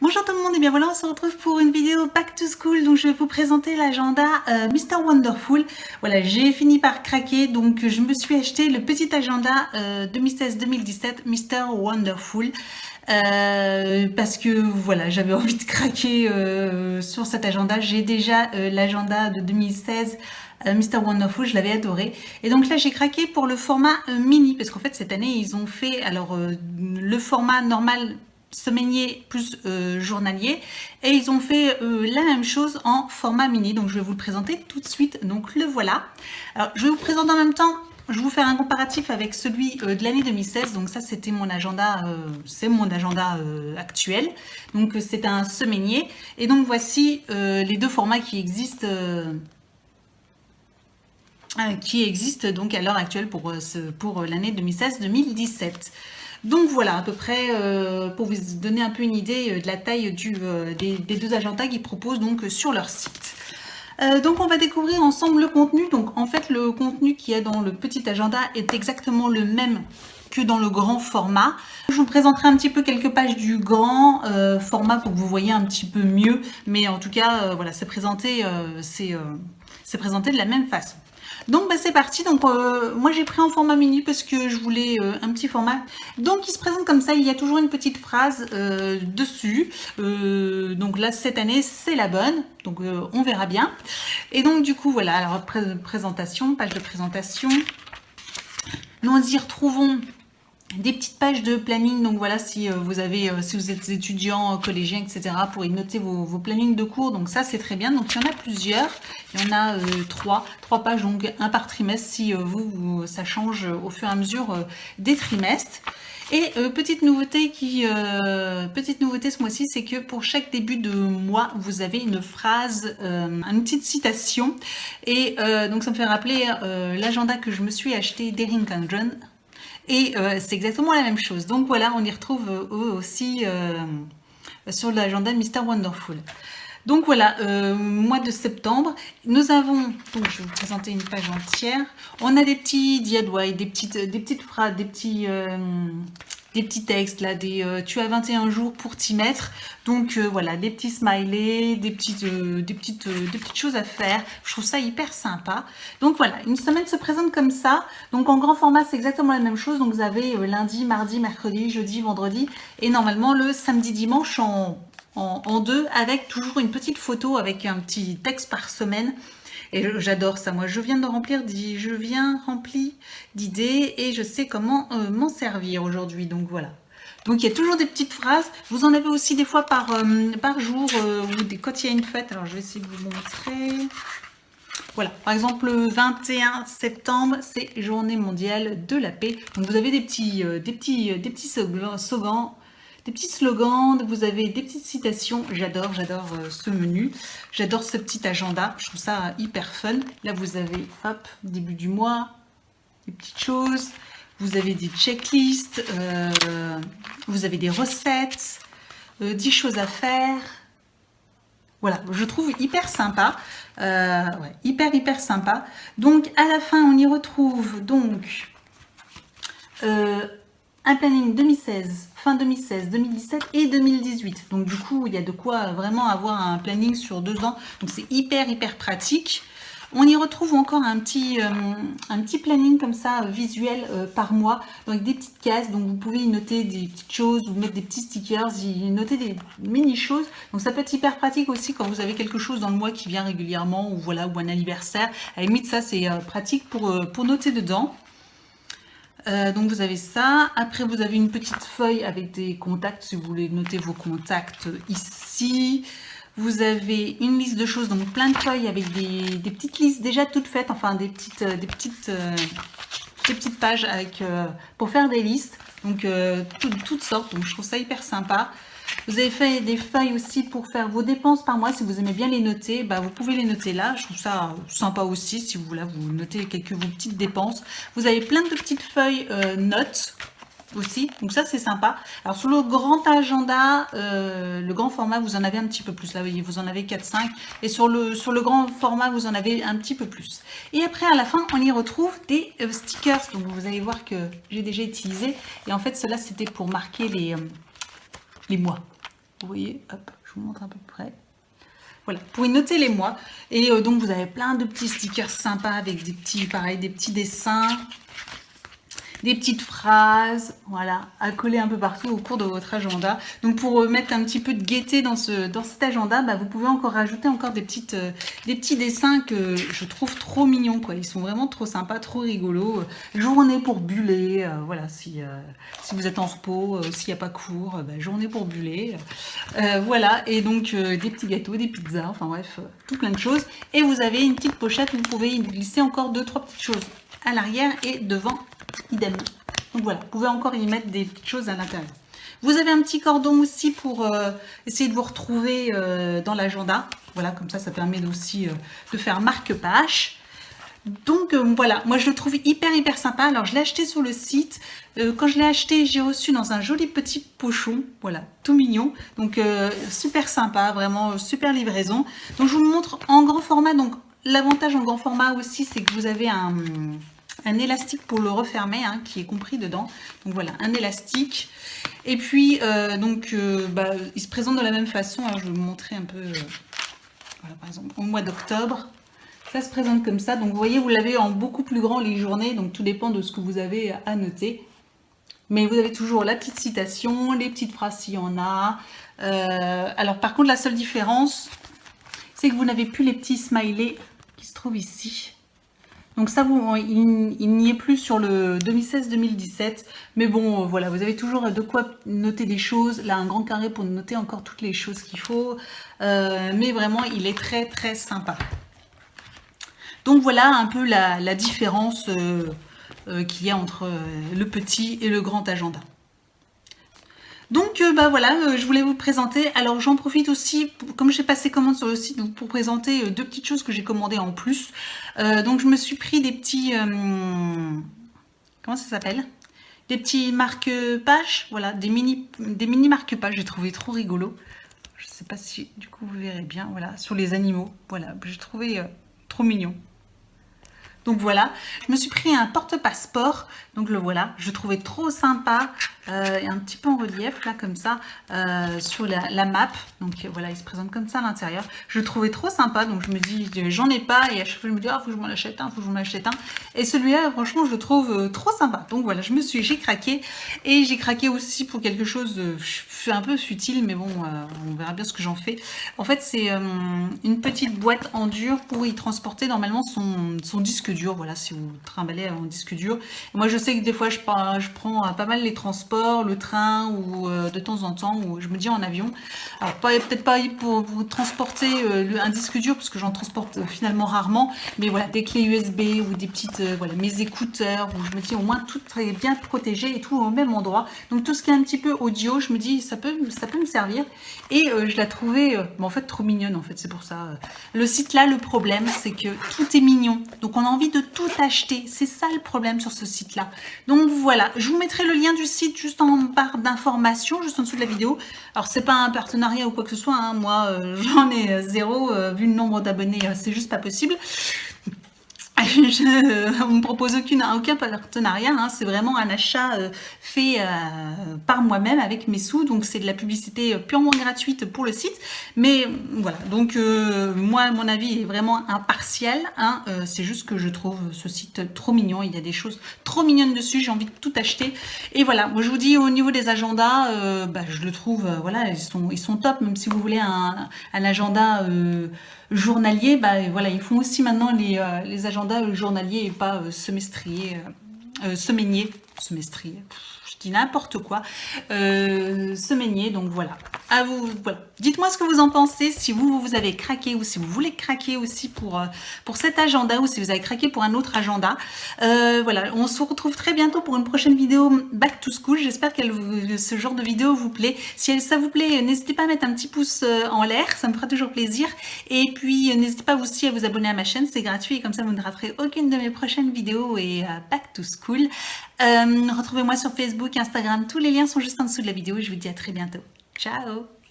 Bonjour tout le monde et bien voilà, on se retrouve pour une vidéo Back to School. Donc je vais vous présenter l'agenda Mr. Wonderful. Voilà, j'ai fini par craquer, donc je me suis acheté le petit agenda 2016-2017 Mr. Wonderful. Parce que voilà, j'avais envie de craquer sur cet agenda. J'ai déjà l'agenda de 2016 Mr. Wonderful, je l'avais adoré. Et donc là, j'ai craqué pour le format mini, parce qu'en fait, cette année, ils ont fait alors le format normal semainier plus journalier, et ils ont fait la même chose en format mini. Donc je vais vous le présenter tout de suite. Donc le voilà. Alors je vais vous présenter en même temps. Je vais vous faire un comparatif avec celui de l'année 2016. Donc ça, c'était mon agenda, c'est mon agenda actuel. Donc c'est un semainier. Et donc voici les deux formats qui existent donc à l'heure actuelle pour l'année 2016-2017. Donc voilà, à peu près, pour vous donner un peu une idée de la taille des deux agendas qu'ils proposent donc sur leur site. Donc on va découvrir ensemble le contenu. Donc en fait, le contenu qui est dans le petit agenda est exactement le même que dans le grand format. Je vous présenterai un petit peu quelques pages du grand format pour que vous voyez un petit peu mieux. Mais en tout cas, voilà, c'est présenté de la même façon. Donc bah, c'est parti. Donc moi j'ai pris en format mini parce que je voulais un petit format. Donc il se présente comme ça, il y a toujours une petite phrase dessus. Donc là cette année c'est la bonne, donc on verra bien. Et donc du coup voilà, alors présentation, page de présentation. Nous y retrouvons des petites pages de planning. Donc voilà, si vous êtes étudiant, collégien, etc., pour y noter vos plannings de cours. Donc ça c'est très bien. Donc il y en a plusieurs. Il y en a trois pages, donc un par trimestre si ça change au fur et à mesure des trimestres. Et petite nouveauté ce mois-ci, c'est que pour chaque début de mois, vous avez une phrase, une petite citation. Et donc ça me fait rappeler l'agenda que je me suis acheté d'Erin Condren. Et c'est exactement la même chose. Donc voilà, on y retrouve eux aussi sur l'agenda Mr. Wonderful. Donc voilà, mois de septembre, nous avons, donc je vais vous présenter une page entière, on a des petits DIY, des petites phrases, des petits textes, là, tu as 21 jours pour t'y mettre, donc voilà, des petits smileys, des petites choses à faire, je trouve ça hyper sympa. Donc voilà, une semaine se présente comme ça, donc en grand format c'est exactement la même chose, donc vous avez lundi, mardi, mercredi, jeudi, vendredi, et normalement le samedi, dimanche en deux, avec toujours une petite photo avec un petit texte par semaine. Et j'adore ça. Moi, je viens remplir d'idées et je sais comment m'en servir aujourd'hui. Donc voilà. Donc il y a toujours des petites phrases. Vous en avez aussi des fois par jour ou quand il y a une fête. Alors je vais essayer de vous montrer. Voilà, par exemple le 21 septembre, c'est Journée mondiale de la paix. Donc vous avez des petits slogans, vous avez des petites citations. J'adore ce menu. J'adore ce petit agenda. Je trouve ça hyper fun. Là, vous avez, hop, début du mois, des petites choses. Vous avez des checklists. Vous avez des recettes. 10 choses à faire. Voilà, je trouve hyper sympa. Ouais, hyper sympa. Donc, à la fin, on y retrouve donc un planning 2016, fin 2016, 2017 et 2018. Donc du coup, il y a de quoi vraiment avoir un planning sur 2 ans. Donc c'est hyper pratique. On y retrouve encore un petit planning comme ça, visuel par mois, avec des petites cases. Donc vous pouvez y noter des petites choses, vous mettre des petits stickers, y noter des mini-choses. Donc ça peut être hyper pratique aussi quand vous avez quelque chose dans le mois qui vient régulièrement, ou voilà, ou un anniversaire. À la limite, ça c'est pratique pour noter dedans. Donc vous avez ça, après vous avez une petite feuille avec des contacts si vous voulez noter vos contacts ici. Vous avez une liste de choses, donc plein de feuilles avec des petites listes déjà toutes faites, enfin des petites pages avec, pour faire des listes, donc toutes sortes, donc je trouve ça hyper sympa. Vous avez fait des feuilles aussi pour faire vos dépenses par mois. Si vous aimez bien les noter, bah vous pouvez les noter là. Je trouve ça sympa aussi si vous voulez vous notez vos petites dépenses. Vous avez plein de petites feuilles notes aussi. Donc ça c'est sympa. Alors sur le grand agenda, le grand format, vous en avez un petit peu plus. Là vous voyez, vous en avez 4-5. Et sur le grand format, vous en avez un petit peu plus. Et après à la fin, on y retrouve des stickers. Donc vous allez voir que j'ai déjà utilisé. Et en fait cela c'était pour marquer les mois. Vous voyez, hop, je vous montre à peu près. Voilà, vous pouvez noter les mois. Et donc, vous avez plein de petits stickers sympas avec des petits, pareil, des petits dessins, des petites phrases, voilà, à coller un peu partout au cours de votre agenda. Donc, pour mettre un petit peu de gaieté dans cet agenda, bah, vous pouvez encore rajouter encore des petits dessins que je trouve trop mignons, quoi. Ils sont vraiment trop sympas, trop rigolos. Journée pour buller, voilà, si vous êtes en repos, s'il n'y a pas cours, bah, journée pour buller. Voilà, et donc des petits gâteaux, des pizzas, enfin bref, tout plein de choses. Et vous avez une petite pochette où vous pouvez y glisser encore 2-3 petites choses à l'arrière et devant, idem. Donc voilà, vous pouvez encore y mettre des petites choses à l'intérieur. Vous avez un petit cordon aussi pour essayer de vous retrouver dans l'agenda. Voilà, comme ça permet aussi de faire marque-page. Donc voilà, moi je le trouve hyper sympa. Alors je l'ai acheté sur le site. Quand je l'ai acheté, j'ai reçu dans un joli petit pochon. Voilà, tout mignon. Donc super sympa, vraiment super livraison. Donc je vous le montre en grand format. Donc l'avantage en grand format aussi, c'est que vous avez un élastique pour le refermer, hein, qui est compris dedans. Donc voilà, un élastique. Et puis il se présente de la même façon. Alors je vais vous montrer un peu. Voilà, par exemple, au mois d'octobre. Ça se présente comme ça. Donc, vous voyez, vous l'avez en beaucoup plus grand les journées. Donc, tout dépend de ce que vous avez à noter. Mais vous avez toujours la petite citation, les petites phrases s'il y en a. Alors, par contre, la seule différence, c'est que vous n'avez plus les petits smileys qui se trouvent ici. Donc, ça, il n'y est plus sur le 2016-2017. Mais bon, voilà, vous avez toujours de quoi noter des choses. Là, un grand carré pour noter encore toutes les choses qu'il faut. Mais vraiment, il est très sympa. Donc voilà un peu la différence qu'il y a entre le petit et le grand agenda. Donc voilà, je voulais vous présenter. Alors j'en profite aussi, comme j'ai passé commande sur le site, pour présenter deux petites choses que j'ai commandées en plus. Donc je me suis pris des petits... comment ça s'appelle? Des petits marque-pages, voilà, des mini marque-pages, j'ai trouvé trop rigolo. Je ne sais pas si du coup vous verrez bien, voilà, sur les animaux. Voilà, j'ai trouvé trop mignon. Donc voilà, je me suis pris un porte-passeport, donc le voilà, je trouvais trop sympa, et un petit peu en relief là comme ça, sur la map, donc voilà, il se présente comme ça à l'intérieur, je le trouvais trop sympa, donc je me dis, j'en ai pas, et à chaque fois je me dis, ah, faut que je m'en achète un, faut que je m'en achète un, et celui-là, franchement, je le trouve trop sympa, donc voilà, j'ai craqué, et j'ai craqué aussi pour quelque chose un peu futile, mais bon, on verra bien ce que j'en fais. En fait, c'est une petite boîte en dur pour y transporter normalement son disque dur, voilà, si vous trimballez en disque dur. Et moi, je sais que des fois, je prends pas mal les transports, le train, ou de temps en temps, ou je me dis en avion. Alors, peut-être pas pour transporter un disque dur, parce que j'en transporte finalement rarement, mais voilà, des clés USB, ou des petites, voilà, mes écouteurs, où je me dis au moins tout est bien protégé, et tout au même endroit. Donc, tout ce qui est un petit peu audio, je me dis, ça peut me servir. Et je la trouvais, en fait, trop mignonne, en fait, c'est pour ça. Le site là, le problème, c'est que tout est mignon. Donc, on a envie de tout acheter. C'est ça le problème sur ce site-là. Donc, voilà. Je vous mettrai le lien du site juste en barre d'informations, juste en dessous de la vidéo. Alors, c'est pas un partenariat ou quoi que ce soit, hein. Moi, j'en ai zéro. Vu le nombre d'abonnés, c'est juste pas possible. On ne me propose aucun partenariat, hein, c'est vraiment un achat fait par moi-même avec mes sous, donc c'est de la publicité purement gratuite pour le site, mais voilà, donc moi mon avis est vraiment impartial, hein, c'est juste que je trouve ce site trop mignon, il y a des choses trop mignonnes dessus, j'ai envie de tout acheter, et voilà, moi je vous dis au niveau des agendas, je le trouve, voilà, ils sont top, même si vous voulez un agenda journalier, voilà, ils font aussi maintenant les agendas journaliers et pas semestriers, semainiers, semestriers, je dis n'importe quoi, semainier, donc voilà. À vous, voilà. Dites-moi ce que vous en pensez, si vous avez craqué ou si vous voulez craquer aussi pour cet agenda ou si vous avez craqué pour un autre agenda. Voilà, on se retrouve très bientôt pour une prochaine vidéo Back to School. J'espère que ce genre de vidéo vous plaît. Si ça vous plaît, n'hésitez pas à mettre un petit pouce en l'air, ça me fera toujours plaisir. Et puis, n'hésitez pas aussi à vous abonner à ma chaîne, c'est gratuit et comme ça vous ne raterez aucune de mes prochaines vidéos et Back to School. Retrouvez-moi sur Facebook, Instagram, tous les liens sont juste en dessous de la vidéo et je vous dis à très bientôt. Ciao!